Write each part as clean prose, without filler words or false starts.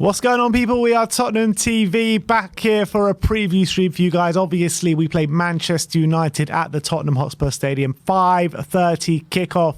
What's going on, people? We are Tottenham TV, back here for a preview stream for you guys. Obviously, we played Manchester United at the Tottenham Hotspur Stadium. 5:30 kickoff,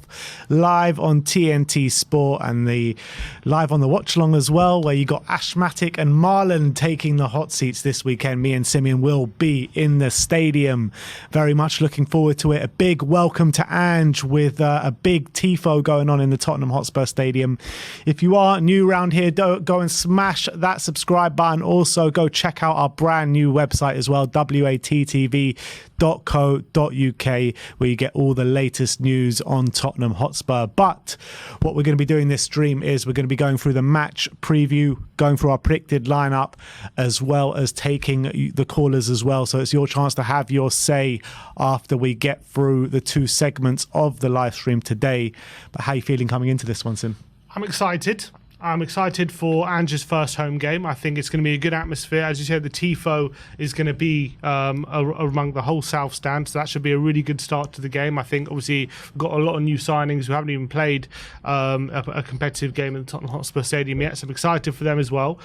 live on TNT Sport, and the live on the watch along as well, where you got Ashmatic and Marlon taking the hot seats this weekend. Me and Simeon will be in the stadium. Very much looking forward to it. A big welcome to Ange with a big tifo going on in the Tottenham Hotspur Stadium. If you are new around here, go and smash that subscribe button. Also, go check out our brand new website as well, WeAreTottenhamTV.co.uk, where you get all the latest news on Tottenham Hotspur. But what we're going to be doing this stream is we're going to be going through the match preview, going through our predicted lineup, as well as taking the callers as well. So it's your chance to have your say after we get through the two segments of the live stream today. But how are you feeling coming into this one, Sim? I'm excited. I'm excited for Ange's first home game. I think it's going to be a good atmosphere. As you said, the tifo is going to be among the whole South Stand, so that should be a really good start to the game. I think, obviously, we've got a lot of new signings who haven't even played a competitive game at the Tottenham Hotspur Stadium yet, so I'm excited for them as well.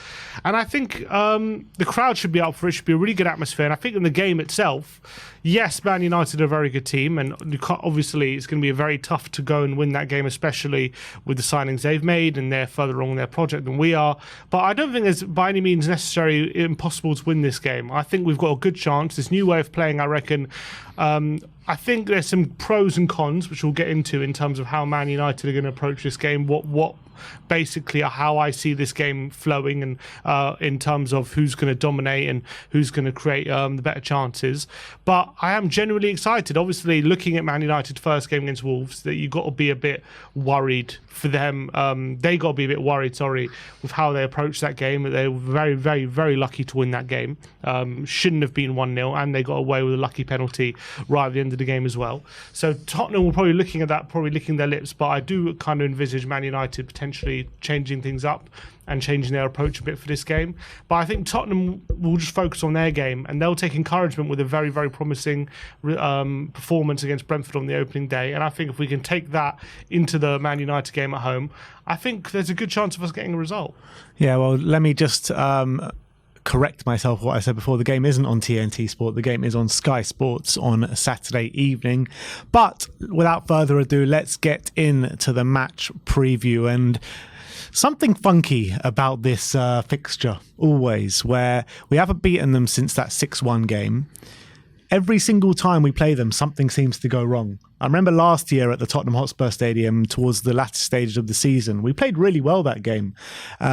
And I think the crowd should be up for it. It should be a really good atmosphere. And I think in the game itself, yes, Man United are a very good team, and obviously it's going to be very tough to go and win that game, especially with the signings they've made, and they're further along in their project than we are. But I don't think it's by any means necessarily impossible to win this game. I think we've got a good chance. This new way of playing, I reckon, I think there's some pros and cons, which we'll get into in terms of how Man United are going to approach this game, what basically how I see this game flowing, and in terms of who's going to dominate and who's going to create the better chances. But I am genuinely excited. Obviously, looking at Man United's first game against Wolves, that you've got to be a bit worried for them. They got to be a bit worried, with how they approached that game. They were very, very, very lucky to win that game. Shouldn't have been 1-0, and they got away with a lucky penalty right at the end of the game as well. So Tottenham will probably looking at that, probably licking their lips, but I do kind of envisage Man United potentially changing things up and changing their approach a bit for this game. But I think Tottenham will just focus on their game, and they'll take encouragement with a very, very promising performance against Brentford on the opening day. And I think if we can take that into the Man United game at home, I think there's a good chance of us getting a result. Yeah, well, let me just correct myself what I said before. The game isn't on TNT Sport. The game is on Sky Sports on Saturday evening. But without further ado, let's get into the match preview. And something funky about this fixture, always, where we haven't beaten them since that 6-1 game. Every single time we play them, something seems to go wrong. I remember last year at the Tottenham Hotspur Stadium, towards the latter stages of the season, we played really well that game.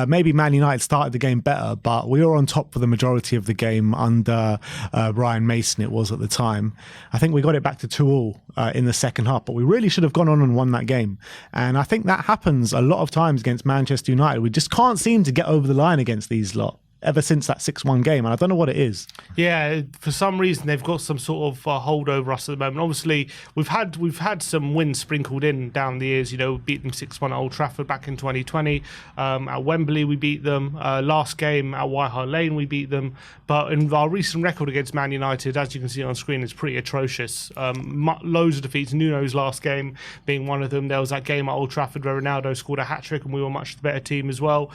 Maybe Man United started the game better, but we were on top for the majority of the game under Ryan Mason, it was at the time. I think we got it back to 2-2 in the second half, but we really should have gone on and won that game. And I think that happens a lot of times against Manchester United. We just can't seem to get over the line against these lot ever since that 6-1 game, and I don't know what it is. Yeah, for some reason they've got some sort of hold over us at the moment. Obviously, we've had some wins sprinkled in down the years. You know, we beat them 6-1 at Old Trafford back in 2020. At Wembley we beat them. Last game at White Hart Lane we beat them. But in our recent record against Man United, as you can see on screen, is pretty atrocious. Loads of defeats. Nuno's last game being one of them. There was that game at Old Trafford where Ronaldo scored a hat-trick and we were much the better team as well.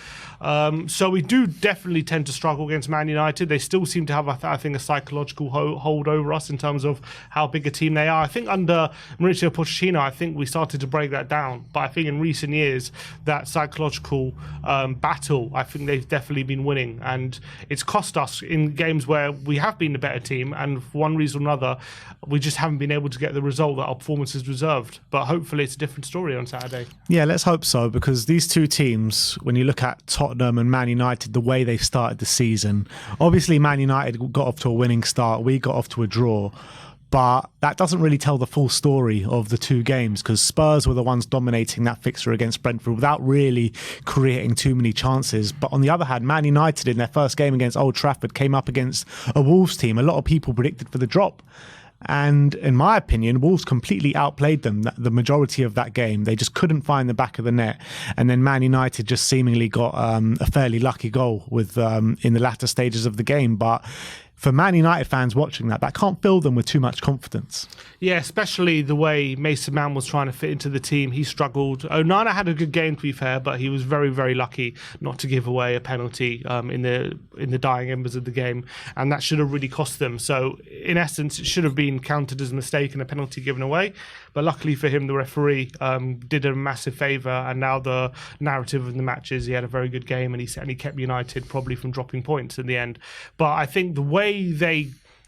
So we do definitely tend to struggle against Man United. They still seem to have, I think, a psychological hold over us in terms of how big a team they are. I think under Mauricio Pochettino, I think we started to break that down. But I think in recent years, that psychological battle, I think they've definitely been winning. And it's cost us in games where we have been the better team, and for one reason or another, we just haven't been able to get the result that our performance has deserved. But hopefully it's a different story on Saturday. Yeah, let's hope so, because these two teams, when you look at Tottenham and Man United, the way they've started the season, obviously Man United got off to a winning start, we got off to a draw, but that doesn't really tell the full story of the two games, because Spurs were the ones dominating that fixture against Brentford without really creating too many chances. But on the other hand, Man United in their first game against Old Trafford came up against a Wolves team a lot of people predicted for the drop. And in my opinion, Wolves completely outplayed them the majority of that game. They just couldn't find the back of the net. And then Man United just seemingly got a fairly lucky goal with in the latter stages of the game. But for Man United fans watching that can't fill them with too much confidence. Yeah, especially the way Mason Mount was trying to fit into the team. He struggled. Onana had a good game, to be fair, but he was very, very lucky not to give away a penalty in the dying embers of the game, and that should have really cost them. So, in essence, it should have been counted as a mistake and a penalty given away. But luckily for him, the referee did a massive favour, and now the narrative of the match is he had a very good game, and he certainly kept United probably from dropping points in the end. But I think the way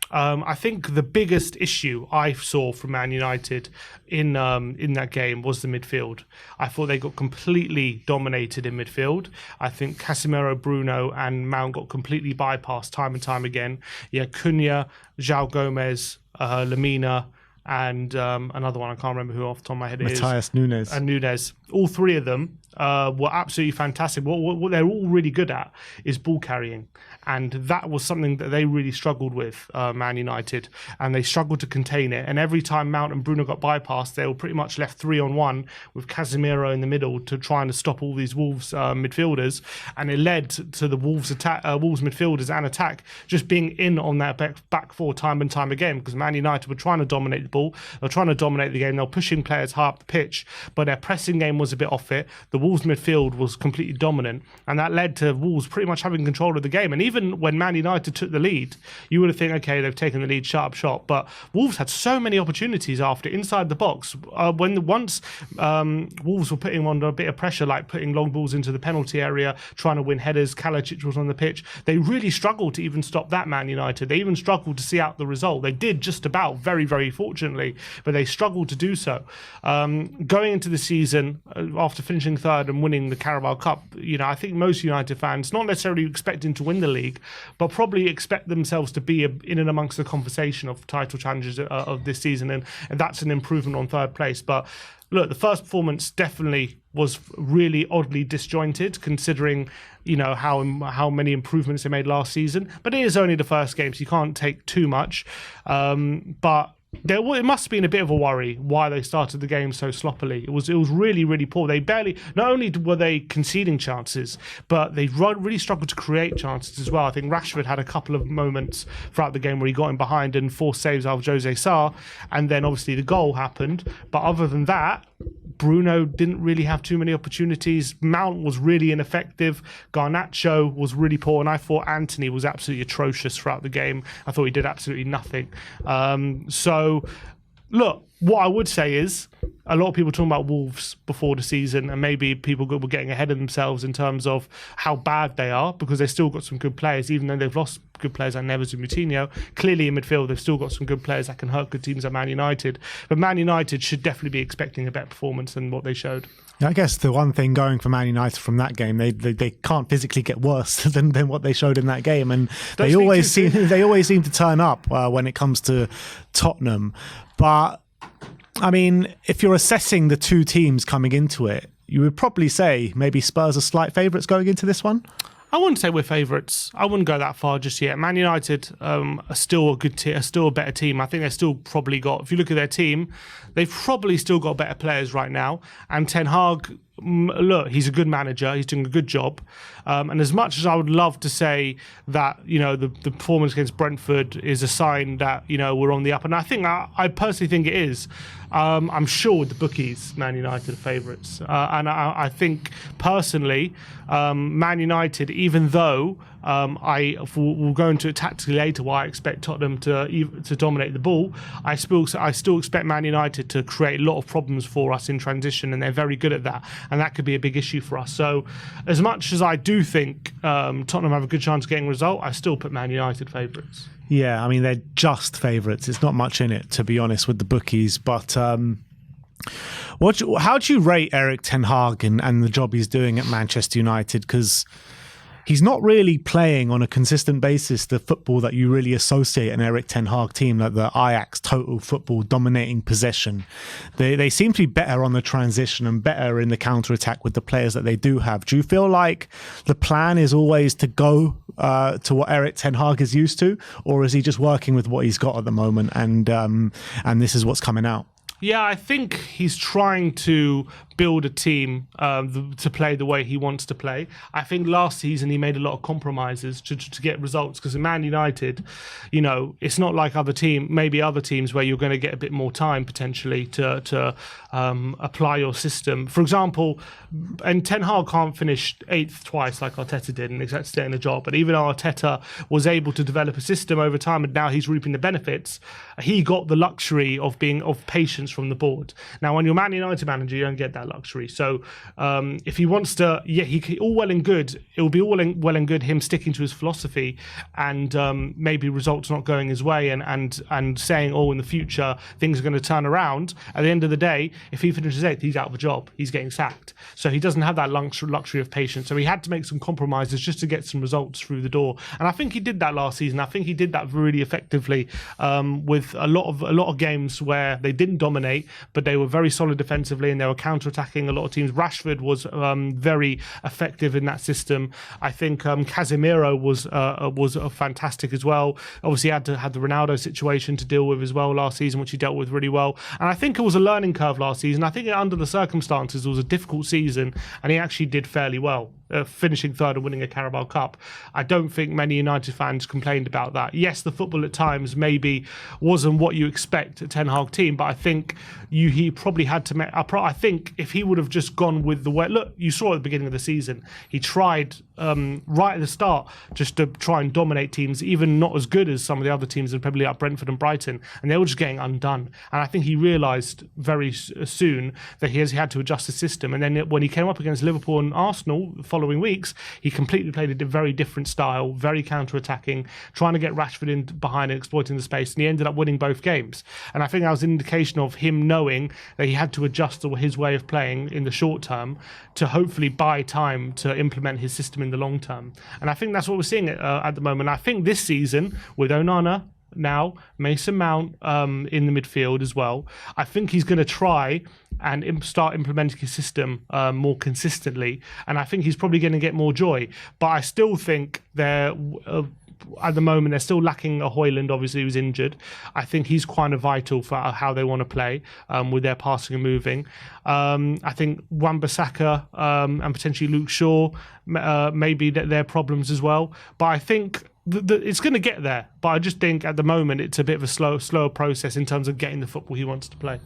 I think the biggest issue I saw from Man United in that game was the midfield. I thought they got completely dominated in midfield. I think Casemiro, Bruno and Mount got completely bypassed time and time again. Yeah, Cunha, João Gomez, Lamina, and another one I can't remember who off the top of my head it is. Matthias Nunes. And Nunes. All three of them were absolutely fantastic. What they're all really good at is ball carrying. And that was something that they really struggled with, Man United. And they struggled to contain it. And every time Mount and Bruno got bypassed, they were pretty much left 3-on-1 with Casemiro in the middle to trying to stop all these Wolves midfielders. And it led to the Wolves midfielders and attack just being in on that back four time and time again, because Man United were trying to dominate the ball. They were trying to dominate the game. They were pushing players high up the pitch, but their pressing game was a bit off it. The Wolves midfield was completely dominant, and that led to Wolves pretty much having control of the game. And even when Man United took the lead, you would have think, okay, they've taken the lead, shut up shop. But Wolves had so many opportunities after inside the box. Once Wolves were putting under a bit of pressure, like putting long balls into the penalty area, trying to win headers, Kalajdzic was on the pitch. They really struggled to even stop that, Man United. They even struggled to see out the result. They did just about, very, very fortunately, but they struggled to do so. Going into the season, after finishing third and winning the Carabao Cup, I think most United fans, not necessarily expecting to win the league, but probably expect themselves to be in and amongst the conversation of title challenges of this season, and that's an improvement on third place. But look, the first performance definitely was really oddly disjointed, considering how many improvements they made last season. But it is only the first game, so you can't take too much. But it must have been a bit of a worry why they started the game so sloppily. It was really, really poor. They barely, not only were they conceding chances, but they really struggled to create chances as well. I think Rashford had a couple of moments throughout the game where he got in behind and forced saves out of Jose Sarr, and then obviously the goal happened. But other than that, Bruno didn't really have too many opportunities. Mount was really ineffective. Garnacho was really poor, and I thought Anthony was absolutely atrocious throughout the game. I thought he did absolutely nothing. So, look, what I would say is a lot of people talking about Wolves before the season, and maybe people were getting ahead of themselves in terms of how bad they are, because they've still got some good players, even though they've lost good players like Neves and Moutinho. Clearly in midfield, they've still got some good players that can hurt good teams like Man United. But Man United should definitely be expecting a better performance than what they showed. I guess the one thing going for Man United from that game, they can't physically get worse than what they showed in that game, and they always seem to turn up when it comes to Tottenham. But I mean, if you're assessing the two teams coming into it, you would probably say maybe Spurs are slight favourites going into this one. I wouldn't say we're favourites. I wouldn't go that far just yet. Man United are still a good team, are still a better team. I think they've still probably got, if you look at their team, they've probably still got better players right now. And Ten Hag, look, he's a good manager. He's doing a good job. And as much as I would love to say that, the performance against Brentford is a sign that, we're on the up, and I personally think it is. I'm sure with the bookies, Man United are favourites. And I think personally, Man United, even though we'll go into it tactically later why I expect Tottenham to dominate the ball, I still expect Man United to create a lot of problems for us in transition, and they're very good at that, and that could be a big issue for us. So as much as I do think Tottenham have a good chance of getting a result, I still put Man United favourites. Yeah, I mean, they're just favourites. It's not much in it, to be honest, with the bookies. But how do you rate Erik ten Hag and the job he's doing at Manchester United? Because he's not really playing on a consistent basis the football that you really associate an Erik ten Hag team, like the Ajax total football, dominating possession. They seem to be better on the transition and better in the counter-attack with the players that they do have. Do you feel like the plan is always to go to what Erik ten Hag is used to, or is he just working with what he's got at the moment and this is what's coming out? Yeah, I think he's trying to build a team to play the way he wants to play. I think last season he made a lot of compromises to get results, because in Man United, it's not like other teams where you're going to get a bit more time potentially to apply your system. For example, and Ten Hag can't finish 8th twice like Arteta did and exactly stay in the job. But even though Arteta was able to develop a system over time and now he's reaping the benefits, he got the luxury of patience from the board. Now, when you're Man United manager, you don't get that luxury. So if he wants to, he all well and good. It will be all well and good him sticking to his philosophy and maybe results not going his way and saying, in the future things are going to turn around. At the end of the day, if he finishes 8th, he's out of a job. He's getting sacked. So he doesn't have that luxury of patience. So he had to make some compromises just to get some results through the door. And I think he did that last season. I think he did that really effectively with a lot of games where they didn't dominate, but they were very solid defensively and they were counter-attacking a lot of teams. Rashford was very effective in that system. I think Casemiro was fantastic as well. Obviously, he had the Ronaldo situation to deal with as well last season, which he dealt with really well. And I think it was a learning curve last season. I think under the circumstances, it was a difficult season, and he actually did fairly well, finishing 3rd and winning a Carabao Cup. I don't think many United fans complained about that. Yes, the football at times maybe wasn't what you expect a Ten Hag team, but I think he probably had to make. I think if he would have just gone with the way, look, you saw at the beginning of the season, he tried right at the start just to try and dominate teams, even not as good as some of the other teams, probably like Brentford and Brighton, and they were just getting undone. And I think he realised very soon that he had to adjust the system. And then when he came up against Liverpool and Arsenal the following weeks, he completely played a very different style, very counter-attacking, trying to get Rashford in behind and exploiting the space, and he ended up winning both games. And I think that was an indication of him knowing that he had to adjust his way of playing in the short term to hopefully buy time to implement his system in the long term. And I think that's what we're seeing at the moment. I think this season, with Onana now, Mason Mount in the midfield as well, I think he's going to try and start implementing his system more consistently. And I think he's probably going to get more joy. But I still think at the moment, they're still lacking a Højlund, obviously, who's injured. I think he's quite vital for how they want to play with their passing and moving. I think Wan-Bissaka and potentially Luke Shaw, maybe their problems as well. But I think it's going to get there. But I just think at the moment, it's a bit of a slower process in terms of getting the football he wants to play.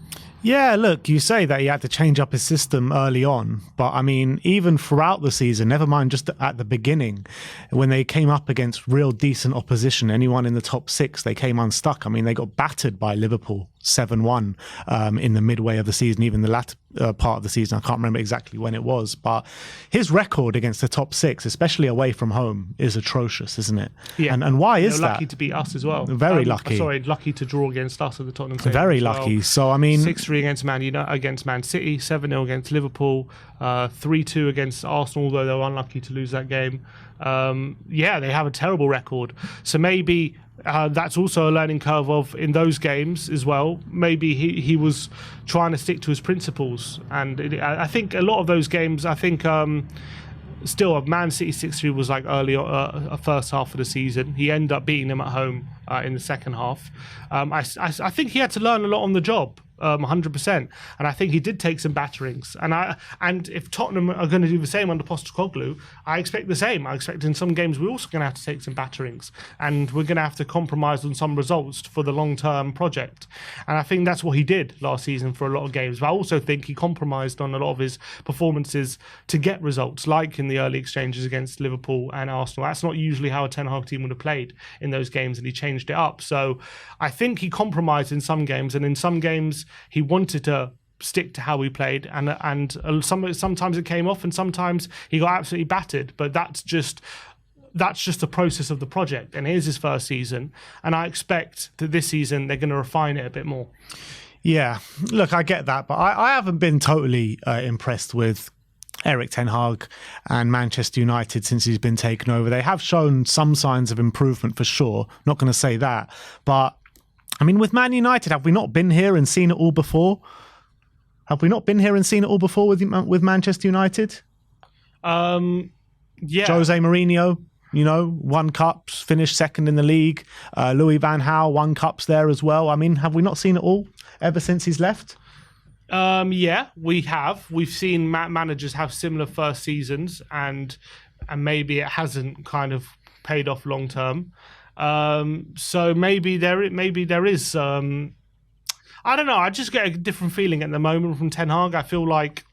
Yeah, look, you say that he had to change up his system early on, but I mean, even throughout the season, never mind just at the beginning, when they came up against real decent opposition, anyone in the top 6, they came unstuck. I mean, they got battered by Liverpool 7-1 in the midway of the season, even the latter part of the season. I can't remember exactly when it was, but his record against the top 6, especially away from home, is atrocious, isn't it? Yeah. And why is that? Lucky to beat us as well. Very lucky. Lucky to draw against us at the Tottenham Stadium. Very lucky. So, I mean... 6-3 against Man City, 7-0 against Liverpool, 3-2 against Arsenal, although they were unlucky to lose that game. They have a terrible record. So maybe... that's also a learning curve of in those games as well. Maybe he was trying to stick to his principles, and I think a lot of those games. I think still Man City 6-3 was like early first half of the season. He ended up beating them at home in the second half. I think he had to learn a lot on the job. 100%, and I think he did take some batterings. And if Tottenham are going to do the same under Postecoglou, I expect the same. I expect in some games we're also going to have to take some batterings, and we're going to have to compromise on some results for the long-term project. And I think that's what he did last season for a lot of games. But I also think he compromised on a lot of his performances to get results, like in the early exchanges against Liverpool and Arsenal. That's not usually how a Ten Hag team would have played in those games, and he changed it up. So I think he compromised in some games, and in some games he wanted to stick to how he played, and sometimes it came off, and sometimes he got absolutely battered. But that's just the process of the project. And here's his first season, and I expect that this season they're going to refine it a bit more. Yeah, look, I get that, but I haven't been totally impressed with Erik Ten Hag and Manchester United since he's been taken over. They have shown some signs of improvement for sure. Not going to say that, but I mean, with Man United, have we not been here and seen it all before? Have we not been here and seen it all before with Manchester United? Yeah. Jose Mourinho, won cups, finished second in the league. Louis van Gaal won cups there as well. I mean, have we not seen it all ever since he's left? Yeah, we have. We've seen managers have similar first seasons, and maybe it hasn't kind of paid off long term. So maybe there is. I don't know. I just get a different feeling at the moment from Ten Hag. I feel like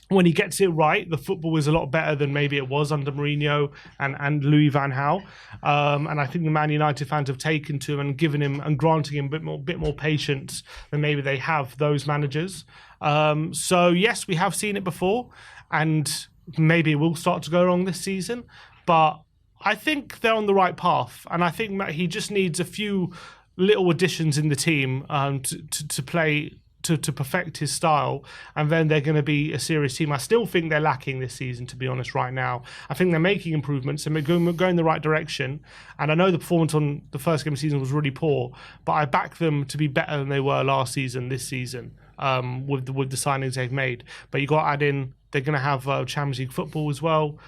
when he gets it right, the football is a lot better than maybe it was under Mourinho and Louis van Gaal. And I think the Man United fans have taken to him and given him and granting him a bit more patience than maybe they have those managers. So yes, we have seen it before, and maybe it will start to go wrong this season. But I think they're on the right path, and I think that he just needs a few little additions in the team to play. To perfect his style, and then they're going to be a serious team. I still think they're lacking this season, to be honest, right now. I think they're making improvements and we're going the right direction. And I know the performance on the first game of the season was really poor, but I back them to be better than they were last season, this season, with the signings they've made. But you got to add in, they're going to have Champions League football as well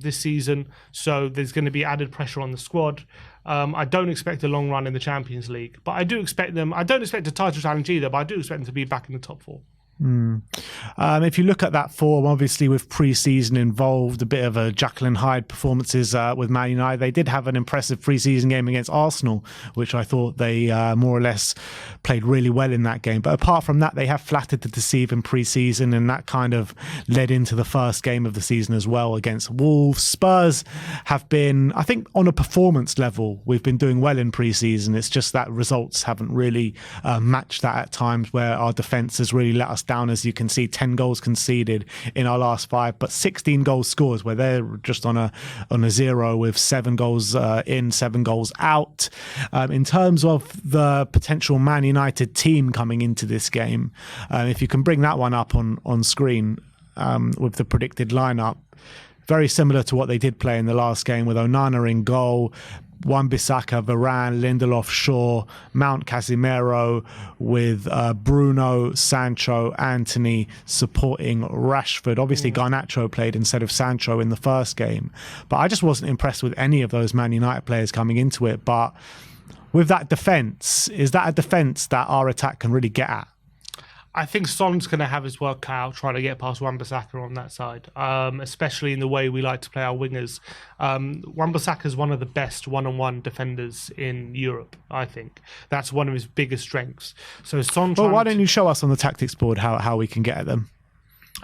this season, so there's going to be added pressure on the squad. I don't expect a long run in the Champions League, but I do expect them. I don't expect a title challenge either, but I do expect them to be back in the top four. If you look at that form, obviously with pre-season involved, a bit of a Jekyll and Hyde performances with Man United. They did have an impressive pre-season game against Arsenal, which I thought they more or less played really well in that game. But apart from that, they have flattered to deceive in pre-season, and that kind of led into the first game of the season as well against Wolves. Spurs have been, I think, on a performance level, we've been doing well in pre-season. It's just that results haven't really matched that at times, where our defence has really let us down. As you can see, 10 goals conceded in our last 5, but 16 goals scores, where they're just on a zero with 7 goals in, 7 goals out. In terms of the potential Man United team coming into this game, if you can bring that one up on screen with the predicted lineup, very similar to what they did play in the last game, with Onana in goal, Wan-Bissaka, Varane, Lindelof, Shaw, Mount, Casemiro, with Bruno, Sancho, Anthony supporting Rashford. Obviously, Garnacho played instead of Sancho in the first game, but I just wasn't impressed with any of those Man United players coming into it. But with that defence, is that a defence that our attack can really get at? I think Son's going to have his work cut out trying to get past Wan-Bissaka on that side, especially in the way we like to play our wingers. Wan-Bissaka is one of the best one-on-one defenders in Europe, I think. That's one of his biggest strengths. So Son. Well, why don't you show us on the tactics board how we can get at them?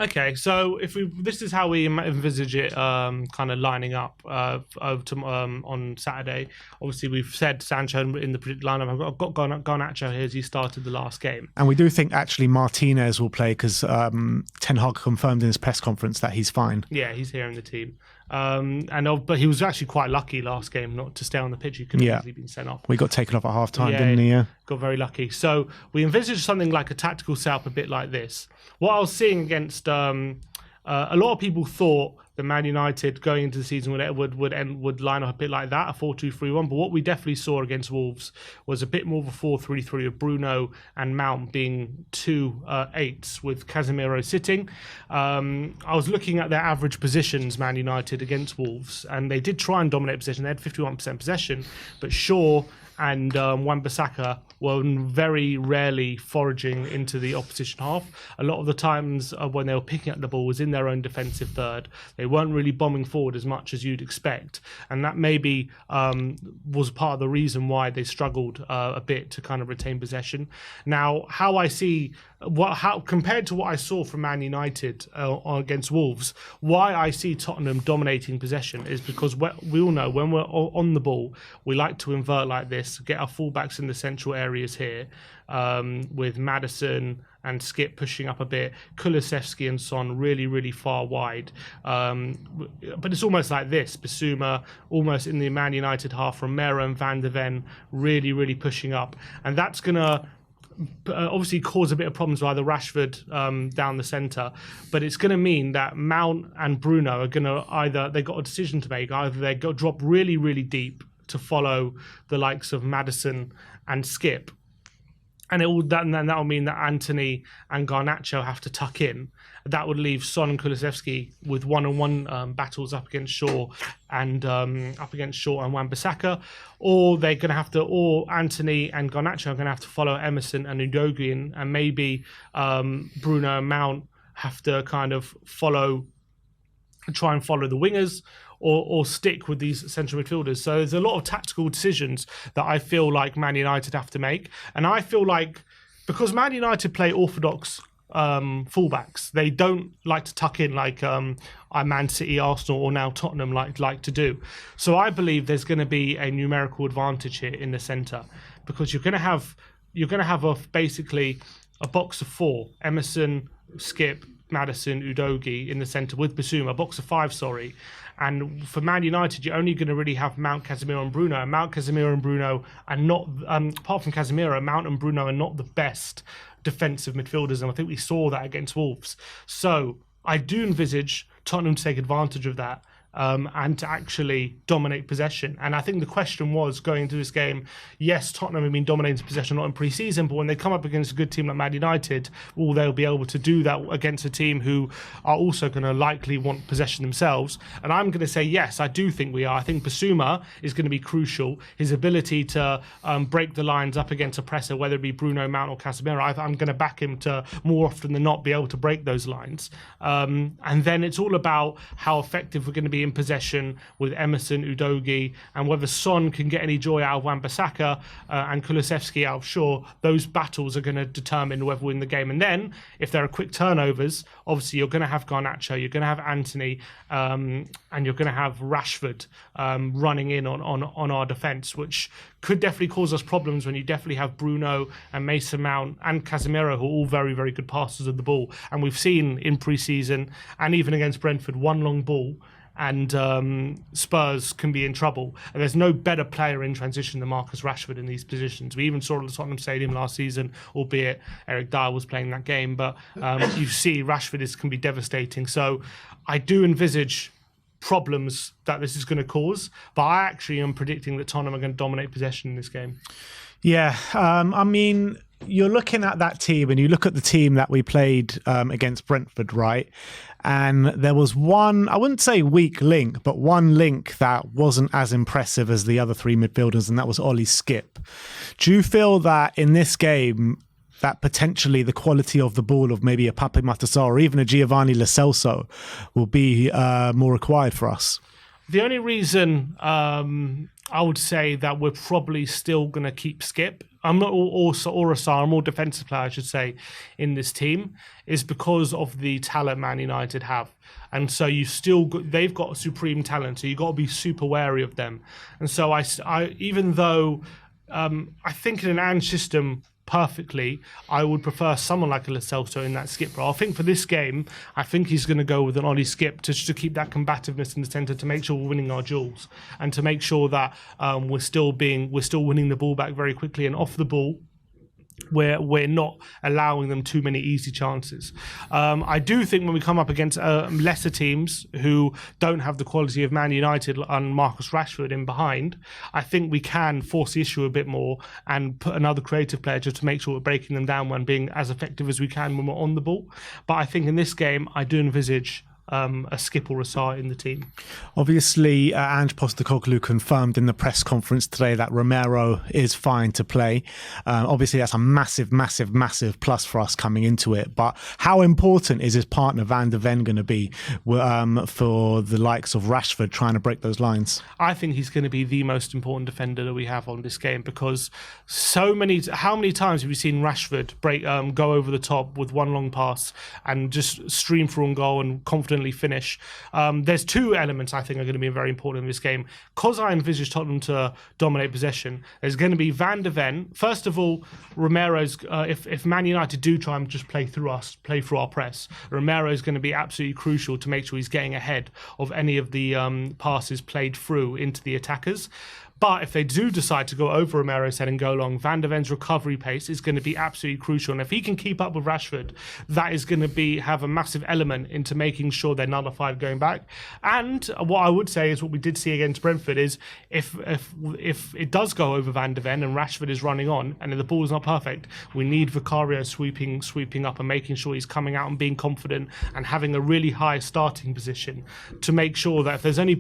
Okay, so this is how we envisage it, kind of lining up on Saturday. Obviously, we've said Sancho in the predicted lineup. I've got Garnacho here as he started the last game, and we do think actually Martinez will play because Ten Hag confirmed in his press conference that he's fine. Yeah, he's here in the team. But he was actually quite lucky last game not to stay on the pitch. He could have easily been sent off. We got taken off at half time, didn't he? Yeah, got very lucky. So we envisaged something like a tactical setup a bit like this. What I was seeing against a lot of people thought that Man United going into the season would line up a bit like that, a 4-2-3-1. But what we definitely saw against Wolves was a bit more of a 4-3-3 with Bruno and Mount being 2 8s with Casemiro sitting. I was looking at their average positions, Man United against Wolves, and they did try and dominate possession. They had 51% possession, but Shaw and Wan-Bissaka were very rarely foraging into the opposition half. A lot of the times when they were picking up the ball was in their own defensive third. They weren't really bombing forward as much as you'd expect. And that maybe was part of the reason why they struggled a bit to kind of retain possession. Now, how I see compared to what I saw from Man United against Wolves, why I see Tottenham dominating possession is because we all know when we're on the ball, we like to invert like this, get our fullbacks in the central areas here, with Maddison and Skip pushing up a bit, Kulusevski and Son really, really far wide. But it's almost like this, Bissouma almost in the Man United half, Romero and Van de Ven really, really pushing up. And that's going to obviously cause a bit of problems with either Rashford down the centre, but it's going to mean that Mount and Bruno are going to they've got a decision to make. Either they go drop really, really deep to follow the likes of Maddison and Skip, and then that will mean that Anthony and Garnacho have to tuck in. That would leave Son and Kulusevski with one-on-one battles up against Shaw and Wan-Bissaka, or they're going to have to, or Anthony and Garnacho are going to have to follow Emerson and Udogie, and maybe Bruno and Mount have to kind of try and follow the wingers, or stick with these central midfielders. So there's a lot of tactical decisions that I feel like Man United have to make. And I feel like, because Man United play orthodox fullbacks, they don't like to tuck in like Man City, Arsenal, or now Tottenham like to do. So I believe there's going to be a numerical advantage here in the centre, because you're going to have basically a box of four: Emerson, Skip, Maddison, Udogie in the centre with Basuma, a box of five, sorry. And for Man United, you're only going to really have Mount, Casemiro and Bruno. And Mount, Casemiro and Bruno are not, apart from Casemiro, Mount and Bruno are not the best defensive midfielders. And I think we saw that against Wolves. So I do envisage Tottenham to take advantage of that. And to actually dominate possession. And I think the question was, going into this game, yes, Tottenham have been dominating possession not in pre-season, but when they come up against a good team like Man United, will they be able to do that against a team who are also going to likely want possession themselves? And I'm going to say yes, I do think we are. I think Basuma is going to be crucial. His ability to break the lines up against a presser, whether it be Bruno, Mount or Casemiro, I'm going to back him to more often than not be able to break those lines. And then it's all about how effective we're going to be in possession with Emerson, Udogie, and whether Son can get any joy out of Wan-Bissaka and Kulusevski out of Shaw. Those battles are going to determine whether we win the game. And then, if there are quick turnovers, obviously you're going to have Garnacho, you're going to have Anthony, and you're going to have Rashford running in on our defence, which could definitely cause us problems when you definitely have Bruno and Mason Mount and Casemiro, who are all very, very good passers of the ball. And we've seen in pre-season, and even against Brentford, one long ball and Spurs can be in trouble. And there's no better player in transition than Marcus Rashford in these positions. We even saw it at the Tottenham Stadium last season, albeit Erik was playing that game. But you see Rashford can be devastating. So I do envisage problems that this is going to cause, but I actually am predicting that Tottenham are going to dominate possession in this game. Yeah, I mean, you're looking at that team and you look at the team that we played against Brentford, right? And there was one, I wouldn't say weak link, but one link that wasn't as impressive as the other three midfielders, and that was Ollie Skip. Do you feel that in this game, that potentially the quality of the ball of maybe a Pape Matar or even a Giovanni Lo Celso will be more required for us? The only reason I would say that we're probably still going to keep Skip, I'm not or a more defensive player, I should say, in this team, is because of the talent Man United have. And so they've got supreme talent, so you've got to be super wary of them. And so I even though I think in an Ange system, perfectly, I would prefer someone like a Lo Celso in that Skip role. I think for this game, I think he's going to go with an Ollie Skip to keep that combativeness in the centre, to make sure we're winning our duels, and to make sure that we're still winning the ball back very quickly, and off the ball, we're not allowing them too many easy chances. I do think when we come up against lesser teams who don't have the quality of Man United and Marcus Rashford in behind, I think we can force the issue a bit more and put another creative player just to make sure we're breaking them down when being as effective as we can when we're on the ball. But I think in this game, I do envisage a Skip or a Sarr in the team. Obviously, Ange Postecoglou confirmed in the press conference today that Romero is fine to play. Obviously, that's a massive, massive, massive plus for us coming into it. But how important is his partner Van de Ven going to be for the likes of Rashford trying to break those lines? I think he's going to be the most important defender that we have on this game, because how many times have you seen Rashford go over the top with one long pass and just stream through on goal and confidently finish? There's two elements I think are going to be very important in this game. Because I envisage Tottenham to dominate possession, there's going to be Van de Ven. First of all, Romero's, if Man United do try and just play through our press, Romero is going to be absolutely crucial to make sure he's getting ahead of any of the passes played through into the attackers. But if they do decide to go over Romero's head and go long, Van de Ven's recovery pace is going to be absolutely crucial. And if he can keep up with Rashford, that is going to have a massive element into making sure they're nullified going back. And what I would say is what we did see against Brentford is if it does go over Van de Ven and Rashford is running on and the ball is not perfect, we need Vicario sweeping up and making sure he's coming out and being confident and having a really high starting position to make sure that if there's any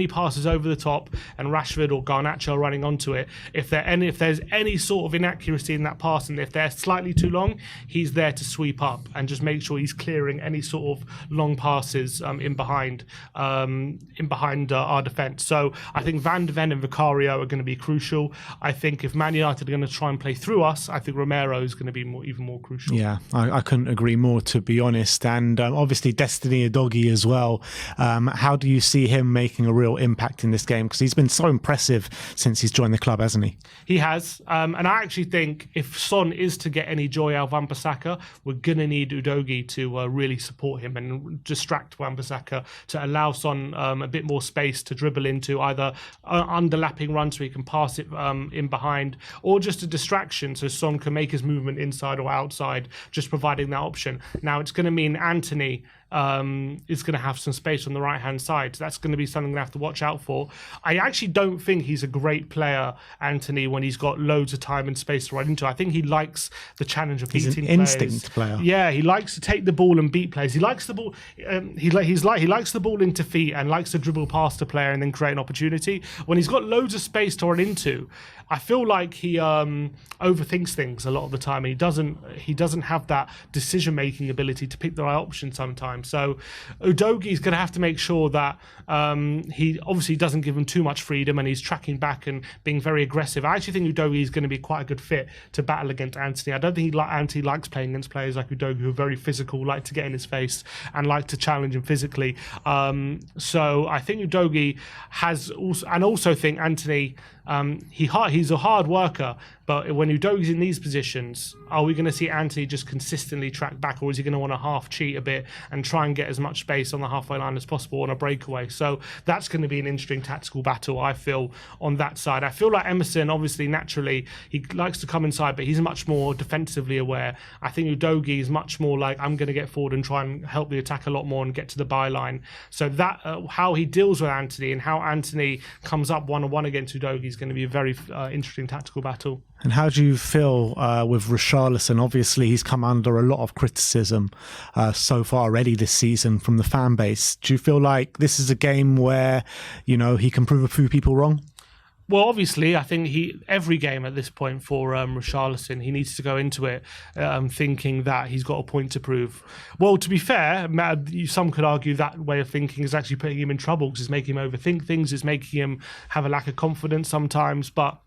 passes over the top and Rashford or Garnacho are running onto it, if there's any sort of inaccuracy in that pass and if they're slightly too long, he's there to sweep up and just make sure he's clearing any sort of long passes in behind our defence. So I think Van de Ven and Vicario are going to be crucial. I think if Man United are going to try and play through us, I think Romero is going to be even more crucial. Yeah, I couldn't agree more, to be honest. And obviously Destiny Udogie as well. How do you see him making a real impact in this game? Because he's been so impressive since he's joined the club, hasn't he? He has. And I actually think if Son is to get any joy out of Wan-Bissaka, we're going to need Udogie to really support him and distract Wan-Bissaka to allow Son a bit more space to dribble into, either underlapping runs so he can pass it in behind, or just a distraction so Son can make his movement inside or outside, just providing that option. Now, it's going to mean Anthony is going to have some space on the right-hand side. So that's going to be something we have to watch out for. I actually don't think he's a great player, Anthony, when he's got loads of time and space to run into. I think he likes the challenge of beating players. He's an instinct player. Yeah, he likes to take the ball and beat players. He likes the ball. He likes the ball into feet and likes to dribble past the player and then create an opportunity. When he's got loads of space to run into, I feel like he overthinks things a lot of the time. He doesn't have that decision-making ability to pick the right option sometimes. So Udogie's going to have to make sure that he obviously doesn't give him too much freedom and he's tracking back and being very aggressive. I actually think Udogie is going to be quite a good fit to battle against Anthony. I don't think Anthony likes playing against players like Udogie who are very physical, like to get in his face and like to challenge him physically. So I think Udogie has also, and also think Anthony, he's a hard worker, but when Udogie's in these positions, are we going to see Anthony just consistently track back, or is he going to want to half cheat a bit and try and get as much space on the halfway line as possible on a breakaway? So that's going to be an interesting tactical battle, I feel, on that side. I feel like Emerson, obviously, naturally, he likes to come inside, but he's much more defensively aware. I think Udogie is much more like, I'm going to get forward and try and help the attack a lot more and get to the byline. So that how he deals with Anthony and how Anthony comes up one-on-one against Udogie is going to be a very interesting tactical battle. And how do you feel with Richarlison? Obviously, he's come under a lot of criticism so far already this season from the fan base. Do you feel like this is a game where, he can prove a few people wrong? Well, obviously, I think every game at this point for Richarlison, he needs to go into it thinking that he's got a point to prove. Well, to be fair, some could argue that way of thinking is actually putting him in trouble because it's making him overthink things, it's making him have a lack of confidence sometimes, but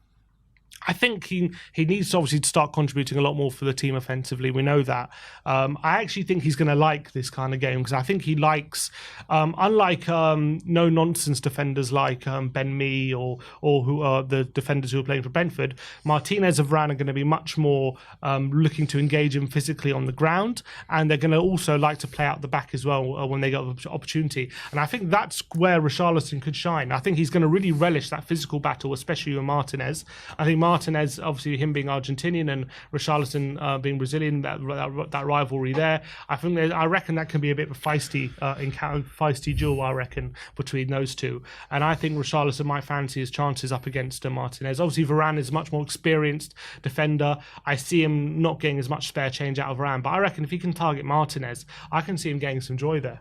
I think he needs to obviously start contributing a lot more for the team offensively. We know that. I actually think he's going to like this kind of game because I think he likes, unlike no-nonsense defenders like Ben Mee or who are the defenders who are playing for Brentford, Martinez and Varane are going to be much more looking to engage him physically on the ground, and they're going to also like to play out the back as well when they get an opportunity. And I think that's where Richarlison could shine. I think he's going to really relish that physical battle, especially with Martinez. I think Martinez, obviously him being Argentinian and Richarlison being Brazilian, that rivalry there. I reckon that can be a bit of a feisty duel, I reckon, between those two. And I think Richarlison might fancy his chances up against Martinez. Obviously, Varane is a much more experienced defender. I see him not getting as much spare change out of Varane, but I reckon if he can target Martinez, I can see him getting some joy there.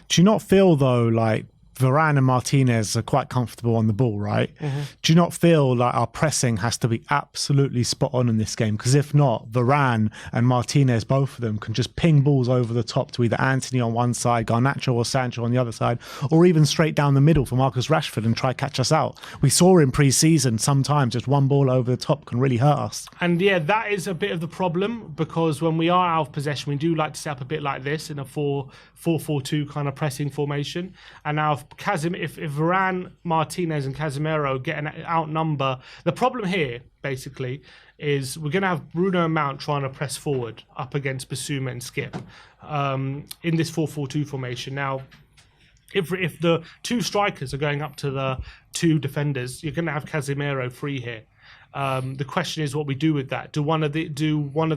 Do you not feel, though, like Varane and Martinez are quite comfortable on the ball, right? Mm-hmm. Do you not feel like our pressing has to be absolutely spot on in this game? Because if not, Varane and Martinez, both of them, can just ping balls over the top to either Anthony on one side, Garnacho or Sancho on the other side, or even straight down the middle for Marcus Rashford and try catch us out. We saw in pre-season sometimes just one ball over the top can really hurt us. And yeah, that is a bit of the problem, because when we are out of possession, we do like to set up a bit like this in a 4-4-2 kind of pressing formation. And now if Varane, Martinez and Casemiro get an outnumber, the problem here basically is we're going to have Bruno and Mount trying to press forward up against Basuma and Skip in this 4-4-2 formation. Now, if the two strikers are going up to the two defenders, you're going to have Casemiro free here. The question is what we do with that. Do one of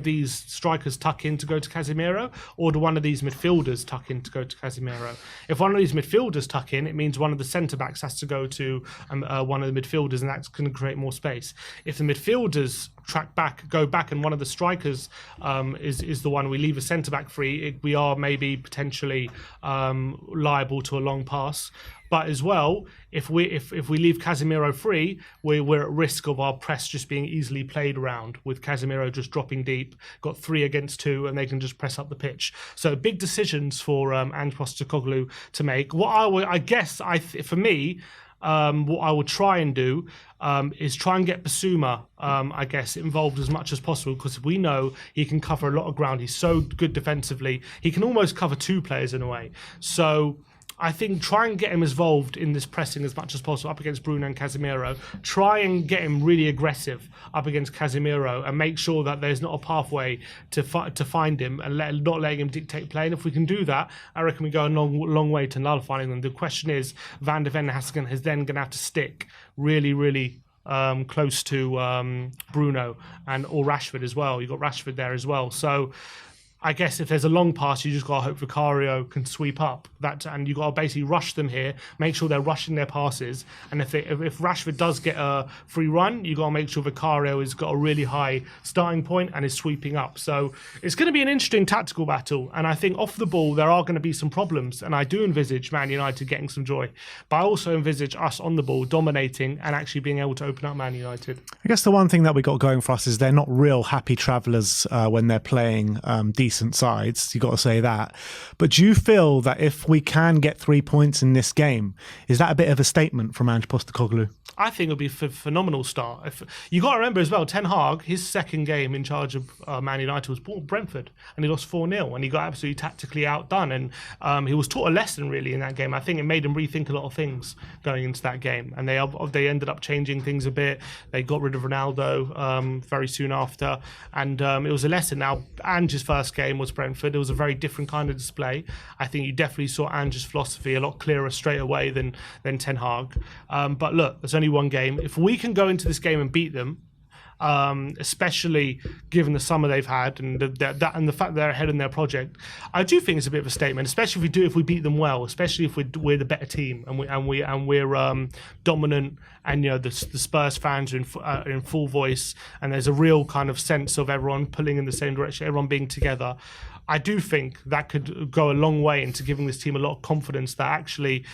these strikers tuck in to go to Casemiro, or do one of these midfielders tuck in to go to Casemiro? If one of these midfielders tuck in, it means one of the centre backs has to go to one of the midfielders, and that's going to create more space. If the midfielders go back, and one of the strikers is the one, we leave a centre back free, we are maybe potentially liable to a long pass. But as well, if we leave Casemiro free, we're at risk of our press just being easily played around, with Casemiro just dropping deep, got 3 against 2, and they can just press up the pitch. So big decisions for Ange Postecoglou to make. What for me, what I would try and do is try and get Basuma, involved as much as possible, because we know he can cover a lot of ground. He's so good defensively. He can almost cover 2 players in a way. So I think try and get him involved in this pressing as much as possible up against Bruno and Casemiro. Try and get him really aggressive up against Casemiro, and make sure that there's not a pathway to find him, and not letting him dictate play. And if we can do that, I reckon we go a long way to nullifying them. The question is, Van de Ven is then going to have to stick really, really close to Bruno or Rashford as well. You've got Rashford there as well. So I guess if there's a long pass, you just got to hope Vicario can sweep up that, and you got to basically rush them here, make sure they're rushing their passes. And if Rashford does get a free run, you got to make sure Vicario has got a really high starting point and is sweeping up. So it's going to be an interesting tactical battle. And I think off the ball, there are going to be some problems. And I do envisage Man United getting some joy. But I also envisage us on the ball dominating and actually being able to open up Man United. I guess the one thing that we got going for us is they're not real happy travellers when they're playing decent sides. You got to say that. But do you feel that if we can get 3 points in this game, is that a bit of a statement from Ange Postecoglou? I think it'll be a phenomenal start. You got to remember as well, Ten Hag, his second game in charge of Man United was Brentford, and he lost 4-0, and he got absolutely tactically outdone. And he was taught a lesson really in that game. I think it made him rethink a lot of things going into that game, and they ended up changing things a bit. They got rid of Ronaldo very soon after, and it was a lesson. Now, Ange's first game was Brentford. It was a very different kind of display. I think you definitely saw Ange's philosophy a lot clearer straight away than Ten Hag. But look, there's only one game. If we can go into this game and beat them, especially given the summer they've had and the fact they're ahead in their project, I do think it's a bit of a statement. Especially if we beat them well. Especially if we're the better team and we're dominant, and the Spurs fans are in full voice, and there's a real kind of sense of everyone pulling in the same direction, everyone being together. I do think that could go a long way into giving this team a lot of confidence that actually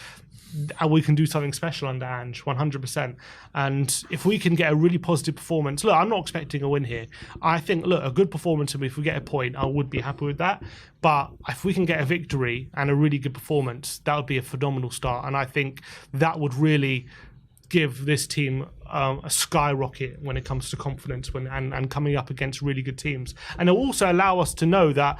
we can do something special under Ange, 100%. And if we can get a really positive performance, look, I'm not expecting a win here. I think, a good performance, and if we get a point, I would be happy with that. But if we can get a victory and a really good performance, that would be a phenomenal start. And I think that would really give this team a skyrocket when it comes to confidence and coming up against really good teams. And it'll also allow us to know that,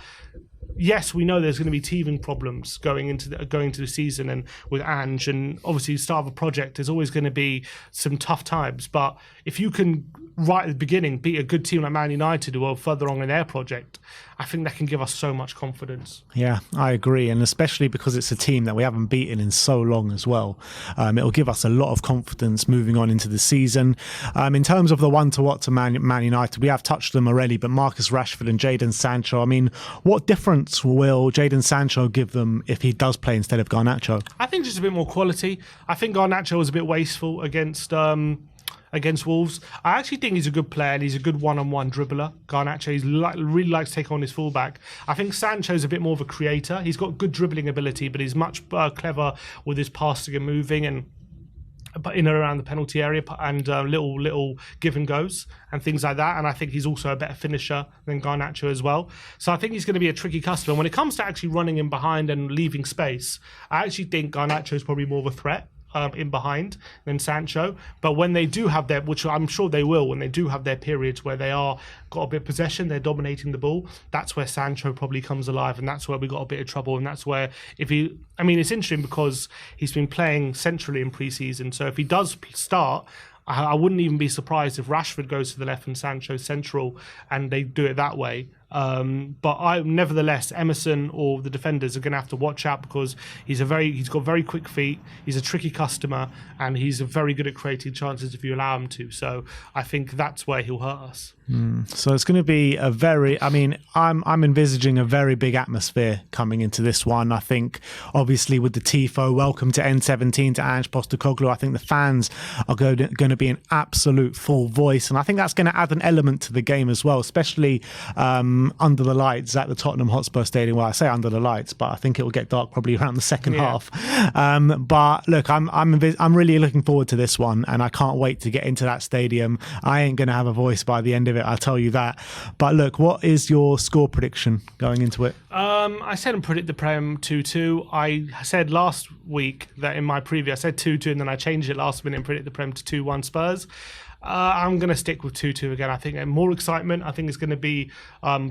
yes, we know there's going to be teething problems going into the season, and with Ange, and obviously the start of a project, there's always going to be some tough times. But if you can, right at the beginning, beat a good team like Man United who are further on in their project, I think that can give us so much confidence. Yeah, I agree. And especially because it's a team that we haven't beaten in so long as well. It'll give us a lot of confidence moving on into the season. In terms of the one-to-watch to Man United, we have touched them already, but Marcus Rashford and Jadon Sancho, I mean, what difference will Jadon Sancho give them if he does play instead of Garnacho? I think just a bit more quality. I think Garnacho was a bit wasteful against Wolves. I actually think he's a good player and he's a good one-on-one dribbler. Garnacho really likes to take on his fullback. I think Sancho's a bit more of a creator. He's got good dribbling ability, but he's much clever with his passing and moving and in and around the penalty area and little give and goes and things like that. And I think he's also a better finisher than Garnacho as well. So I think he's going to be a tricky customer. When it comes to actually running in behind and leaving space, I actually think Garnacho is probably more of a threat in behind than Sancho. But when they do have their, which I'm sure they will, when they do have their periods where they are got a bit of possession, they're dominating the ball, that's where Sancho probably comes alive, and that's where we got a bit of trouble. And that's where it's interesting because he's been playing centrally in pre-season, so if he does start, I wouldn't even be surprised if Rashford goes to the left and Sancho central and they do it that way. But nevertheless, Emerson or the defenders are going to have to watch out because he's got very quick feet. He's a tricky customer, and he's very good at creating chances if you allow him to. So I think that's where he'll hurt us. So it's going to be I'm envisaging a very big atmosphere coming into this one. I think, obviously, with the TIFO, welcome to N17 to Ange Postecoglou. I think the fans are going to be an absolute full voice, and I think that's going to add an element to the game as well, especially under the lights at the Tottenham Hotspur Stadium. Well, I say under the lights, but I think it will get dark probably around the second half. But look, I'm really looking forward to this one, and I can't wait to get into that stadium. I ain't going to have a voice by the end of it, I'll tell you that. But look, what is your score prediction going into it? I said and predict the Prem 2-2. I said last week that in my preview I said 2-2, and then I changed it last minute and predict the Prem to 2-1 Spurs. I'm going to stick with 2-2 again. I think more excitement. I think it's going to be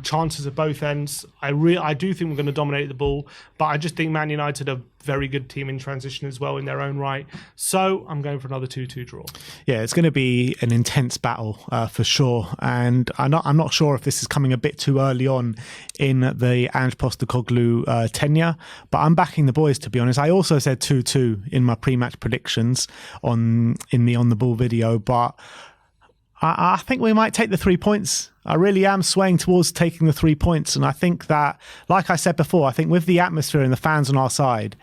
chances at both ends. I do think we're going to dominate the ball, but I just think Man United are a very good team in transition as well in their own right. So I'm going for another 2-2 draw. Yeah, it's going to be an intense battle for sure. And I'm not sure if this is coming a bit too early on in the Ange Postecoglou tenure, but I'm backing the boys, to be honest. I also said 2-2 in my pre-match predictions in the On The Ball video, but I think we might take the 3 points. I really am swaying towards taking the 3 points. And I think that, like I said before, I think with the atmosphere and the fans on our side,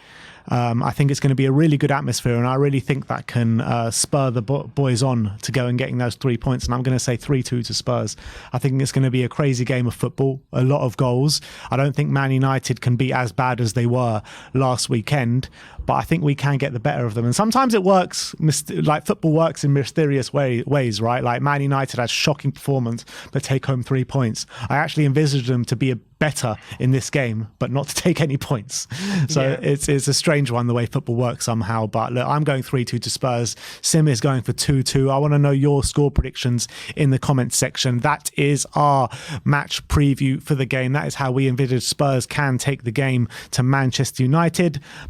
I think it's going to be a really good atmosphere, and I really think that can spur the boys on to go and getting those 3 points. And I'm going to say 3-2 to Spurs. I think it's going to be a crazy game of football, a lot of goals. I don't think Man United can be as bad as they were last weekend, but I think we can get the better of them. And sometimes it works, like football works in mysterious ways, right? Like Man United had shocking performance, but take home 3 points. I actually envisaged them to be better in this game, but not to take any points. So it's a strange one, the way football works somehow. But look, I'm going 3-2 to Spurs. Sim is going for 2-2. I want to know your score predictions in the comments section. That is our match preview for the game. That is how we envisage Spurs can take the game to Manchester United.